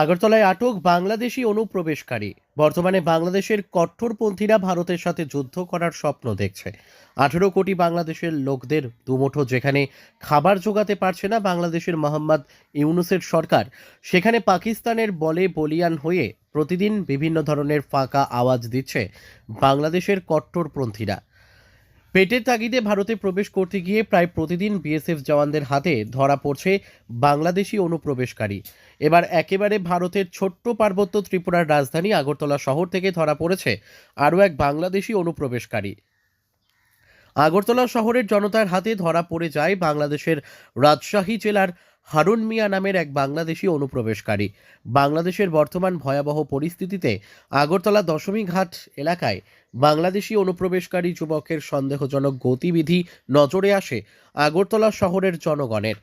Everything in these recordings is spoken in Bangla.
আগরতলায় আটক বাংলাদেশি অনুপ্রবেশকারী। বর্তমানে বাংলাদেশের কট্টরপন্থীরা ভারতের সাথে যুদ্ধ করার স্বপ্ন দেখছে। 18 কোটি বাংলাদেশের লোকদের দুমুঠো যেখানে খাবার জোগাতে পারছে না বাংলাদেশের মোহাম্মদ ইউনূসের সরকার, সেখানে পাকিস্তানের বলে বলিয়ান হয়ে প্রতিদিন বিভিন্ন ধরনের ফাঁকা আওয়াজ দিচ্ছে বাংলাদেশের কট্টরপন্থীরা। পেটের তাগিদে ভারতে প্রবেশ করতে গিয়ে প্রায় প্রতিদিন বিএসএফ জওয়ানদের হাতে ধরা পড়ছে বাংলাদেশি অনুপ্রবেশকারী। এবার একেবারে ভারতের ছোট্ট পার্বত্য ত্রিপুরার রাজধানী আগরতলা শহর থেকে ধরা পড়েছে আরও এক বাংলাদেশি অনুপ্রবেশকারী। আগরতলা শহরের জনতার হাতে ধরা পড়ে যায় বাংলাদেশের রাজশাহী জেলার হারুন মিয়া নামের এক বাংলাদেশি অনুপ্রবেশকারী। বাংলাদেশের বর্তমান ভয়াবহ পরিস্থিতিতে আগরতলা দশমী ঘাট এলাকায় বাংলাদেশি অনুপ্রবেশকারী যুবকের সন্দেহজনক গতিবিধি নজরে আসে আগরতলা শহরের জনগণের।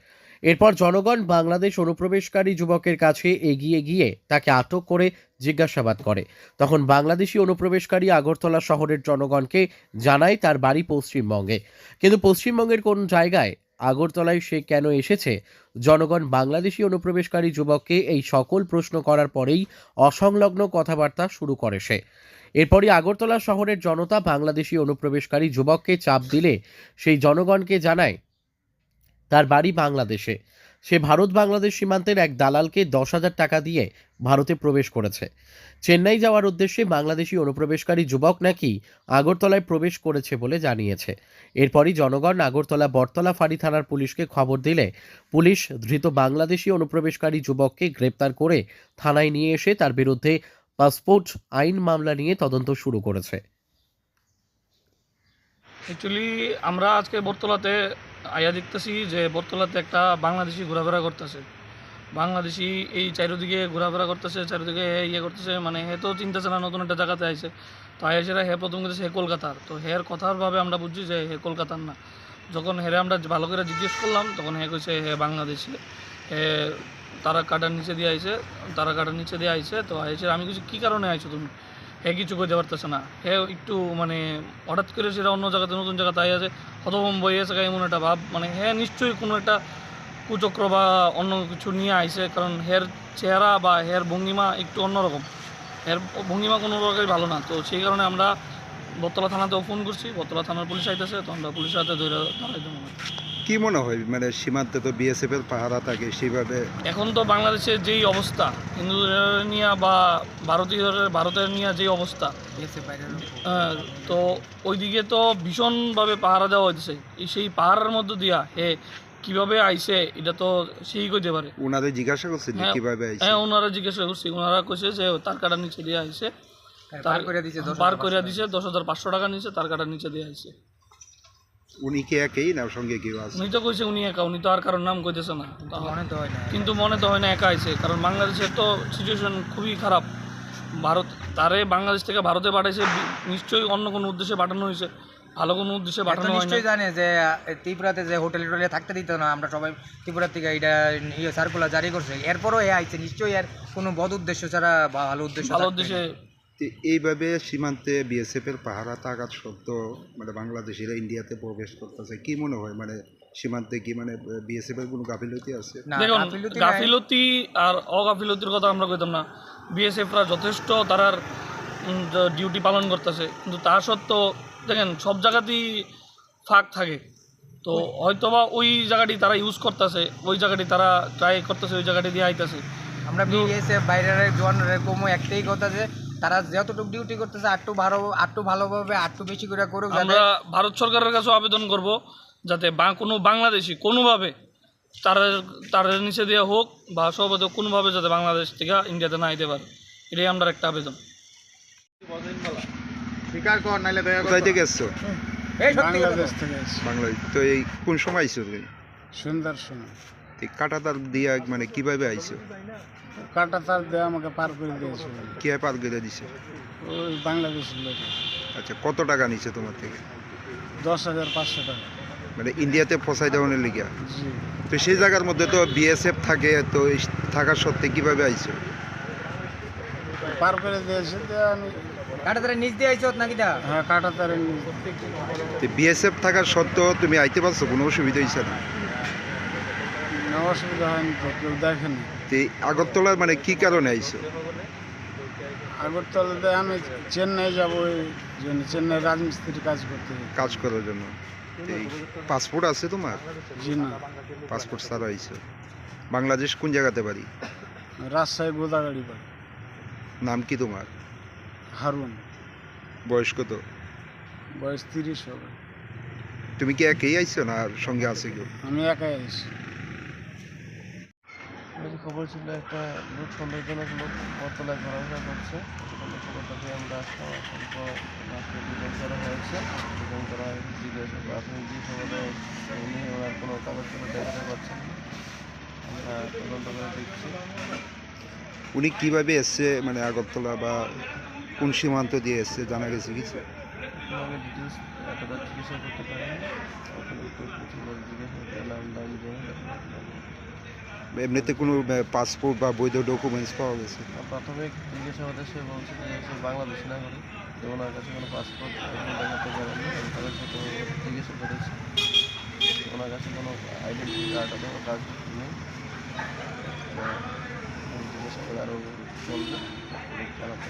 এরপর জনগণ বাংলাদেশ অনুপ্রবেশকারী যুবকের কাছে এগিয়ে গিয়ে তাকে আটক করে জিজ্ঞাসাবাদ করে। তখন বাংলাদেশি অনুপ্রবেশকারী আগরতলা শহরের জনগণকে জানায় তার বাড়ি পশ্চিমবঙ্গে, কিন্তু পশ্চিমবঙ্গের কোন জায়গায়, আগরতলায় সে কেন এসেছে। জনগণ বাংলাদেশি অনুপ্রবেশকারী যুবককে এই সকল প্রশ্ন করার পরেই অসংলগ্ন কথাবার্তা শুরু করে সে। এরপরই আগরতলা শহরের জনতা বাংলাদেশি অনুপ্রবেশকারী যুবককে চাপ দিলে সেই জনগণকে জানায় তার বাড়ি বাংলাদেশে। সে ভারত বাংলাদেশ সীমান্তের এক দালালকে 10,000 টাকা দিয়ে ভারতে প্রবেশ করেছে। চেন্নাই যাওয়ার উদ্দেশ্যে বাংলাদেশি অনুপ্রবেশকারী যুবক নাকি আগরতলায় প্রবেশ করেছে বলে জানিয়েছে। এরপরই জনগণ আগরতলা বটতলা ফাঁড়ি থানার পুলিশকে খবর দিলে পুলিশ ধৃত বাংলাদেশি অনুপ্রবেশকারী যুবককে গ্রেপ্তার করে থানায় নিয়ে এসে তার বিরুদ্ধে পাসপোর্ট আইন মামলা নিয়ে তদন্ত শুরু করেছে। অ্যাকচুয়ালি আমরা আজকে বটতলাতে আয়া দেখতেছি যে বটতলাতে একটা বাংলাদেশি ঘোরাফেরা করতেছে। বাংলাদেশি এই চারিদিকে ঘোরাফেরা করতেছে, চারিদিকে ইয়ে করতেছে, মানে হে তো চিন্তাছে না নতুন একটা জায়গাতে আইছে। তো আইসেরা হে প্রথম করতেছে হে কলকাতার, তো হের কথার ভাবে আমরা বুঝছি যে হে কলকাতার না। যখন হেরে আমরা ভালো করে জিজ্ঞেস করলাম তখন হে কইছে হে বাংলাদেশি, হে তারা কাটার নিচে দিয়ে আইছে। তো আইসে আমি কিছু কী কারণে আইছো তুমি, হে কিছু করতে পারতেছে না। হে একটু মানে হঠাৎ করে সেটা অন্য জায়গাতে নতুন জায়গাতে আই আছে, হতভম্ব হয়ে আছে এমন একটা ভাব, মানে হে নিশ্চয়ই কোনো একটা কুচক্র বা অন্য কিছু নিয়ে আইছে, কারণ হের চেহারা বা হের ভঙ্গিমা একটু অন্যরকম। হের ভঙ্গিমা কোনো প্রকারই ভালো না। তো সেই কারণে আমরা বটতলা থানাতেও ফোন করছি, বটতলা থানার পুলিশ আইতেছে, তো আমরা পুলিশের হাতে ধরাই দেবো। কি মনে হয় মানে সীমান্তে তো বিএসএফ এর পাহারা থাকে সেইভাবে? এখন তো বাংলাদেশের যেই অবস্থা, হিন্দুদের নিয়ে বা ভারতের নিয়ে যেই অবস্থা, তো ওইদিকে তো ভীষণভাবে পাহারা দেওয়া হয়েছে। সেই পাহাড়ের মধ্যে দিয়া হে কিভাবে আইছে এটা তো সেই কইতে পারে। ওনাদের জিজ্ঞাসা করছেন যে কিভাবে আইছে? হ্যাঁ, ওনারা জিজ্ঞাসা করছি, ওনারা কইছে যে তার কাটার নিচে দিয়ে আইছে, পার করে দিছে 10,500 টাকা নিচে, তার কাটার নিচে দিয়ে আইছে। উনি কি একই না সঙ্গে কেউ আছে? উনি তো কইছে উনি একা, উনি তো আর কারোর নাম কইতেছে না। কিন্তু মনে তো হয় না একা আইছে, কারণ বাংলাদেশের তো সিচুয়েশন খুবই খারাপ। ভারত তারে বাংলাদেশ থেকে ভারতে পাঠাইছে, নিশ্চয়ই অন্য কোনো উদ্দেশ্যে পাঠানো হয়েছে, ভালো কোনো উদ্দেশ্যে পাঠানো হয় না। নিশ্চয়ই জানে যে ত্রিপুরাতে যে হোটেলে টোটেলে থাকতে দিত না, আমরা সবাই ত্রিপুরা থেকে এটা সার্কুলার জারি করছে, এরপরও এ আইছে নিশ্চয়ই এর কোনো বদ উদ্দেশ্য ছাড়া ভালো উদ্দেশ্যে। এইভাবে সীমান্তে বিএসএফ এর পাহারা থাকার সত্ত্বেও মানে বাংলাদেশিরা ইন্ডিয়াতে প্রবেশ করতেছে, কি মনে হয় মানে সীমান্তে কি মানে বিএসএফ এর কোনো গাফিলতি আছে? দেখুন, গাফিলতি আর অগাফিলতির কথা আমরা কইতাম না। বিএসএফরা যথেষ্ট তারার ডিউটি পালন করতেছে, কিন্তু তা সত্ত্বেও দেখেন সব জায়গাতেই ফাঁক থাকে। তো হয়তোবা ওই জায়গাটি তারা ইউজ করতেছে, ওই জায়গাটি তারা ট্রাই করতেছে, ওই জায়গাটি দিয়ে আইতেছে। আমরা বিএসএফ বাইরের জওয়ানের কমও একটাই কথা যে তারা যতটুকু ডিউটি করতেছে আটটু ভালোভাবে আটটু বেশি করে করুক। আমরা ভারত সরকারের কাছে আবেদন করব যাতে কোনো বাংলাদেশি কোনোভাবে তাদের নিচে দেওয়া হোক বা সর্বত কোনোভাবে যাতে বাংলাদেশ থেকে ইন্ডিয়াতে না আইতে পারে, এটাই আমরা একটা আবেদন। কোথায় থেকে এসছো? বাংলাদেশ থেকে বাংলাদেশ। তো এই কোন সময় আইছো তুমি? সন্ধ্যার সময়। কাটাতার দিয়ে মানে কিভাবে আইছো? কাটা তার দিয়ে আমাকে পার করে দিয়েছে, কে পার করে দিছে? ওই বাংলাদেশের লোক। আচ্ছা, কত টাকা নিছে তোমার থেকে? 10,500 টাকা। মানে ইন্ডিয়াতে ফসাই দেওয়ানের লিগা? জি। তো সেই জায়গার মধ্যে তো বিএসএফ থাকে, তো থাকার সত্ত্বে কিভাবে আইছো? পার করে দিয়েছে তো আমি। কাটাতারে নিচ দিয়ে আইছো নাকি? হ্যাঁ, কাটা তারে। বিএসএফ থাকার সত্ত্বেও তুমি আইতে পারছো, কোনো অসুবিধা হয়েছে না? না, অসুবিধা হয়নি তো, কেউ দেখেনি। তো এই আগরতলার মানে কি কারণে আইছো? আগরতলাতে আমি চেন্নাই যাবো, ওই জন্য চেন্নাই রাজমিস্ত্রির কাজ করতে যাই। কাজ করার জন্য। তো এই পাসপোর্ট আছে তোমার? জি না, পাসপোর্ট ছাড়া আইছো। বাংলাদেশ কোন জায়গাতে বাড়ি? রাজশাহী গোদাগাড়ি বাড়ি। নাম কি তোমার? হারুন, বয়স কত? বয়স 30 হবে। তুমি কি একাই আইছো না আর সঙ্গে আছে কেউ? আমি একাই আছি। খবর ছিল একটা লোক সন্দেহজনক লোক বটতলায় ঘোরাফেরা করছে, সেখানে খবরটা পেয়ে আমরা আসলাম। আসার পর তাকে ডিটেন করা হয়েছে। ডিটেন করা হয় জিজ্ঞাসা প্রাথমিক জিজ্ঞাসাবাদে উনি ওনার কোনো কাগজপত্র দেখাতে পারছেন না। আমরা তদন্ত করে দেখছি। উনি কিভাবে এসছে মানে আগরতলা বা কোন সীমান্ত দিয়ে এসছে জানা গেছে কিছু? ওনাকে ডিটেলস এতটা জিজ্ঞাসা করতে পারেনি। ওখানে একটু কিছু লোক জিজ্ঞাসা করতে নাম দাম দিয়ে এমনিতে কোনো পাসপোর্ট বা বৈধ ডকুমেন্টস পাওয়া গেছে? প্রাথমিক জিজ্ঞাসাবাদে সে বলছে যে সে বাংলাদেশি নাগরিক, তো ওনার কাছে কোনো পাসপোর্ট এখনো দেখাতে পারেনি। আমি তাদের সাথে জিজ্ঞাসা করেছি, ওনার কাছে কোনো আইডেন্টি কার্ড অথবা কার্ড নেই। জিজ্ঞাসা করে আরও চলবে জানাতে।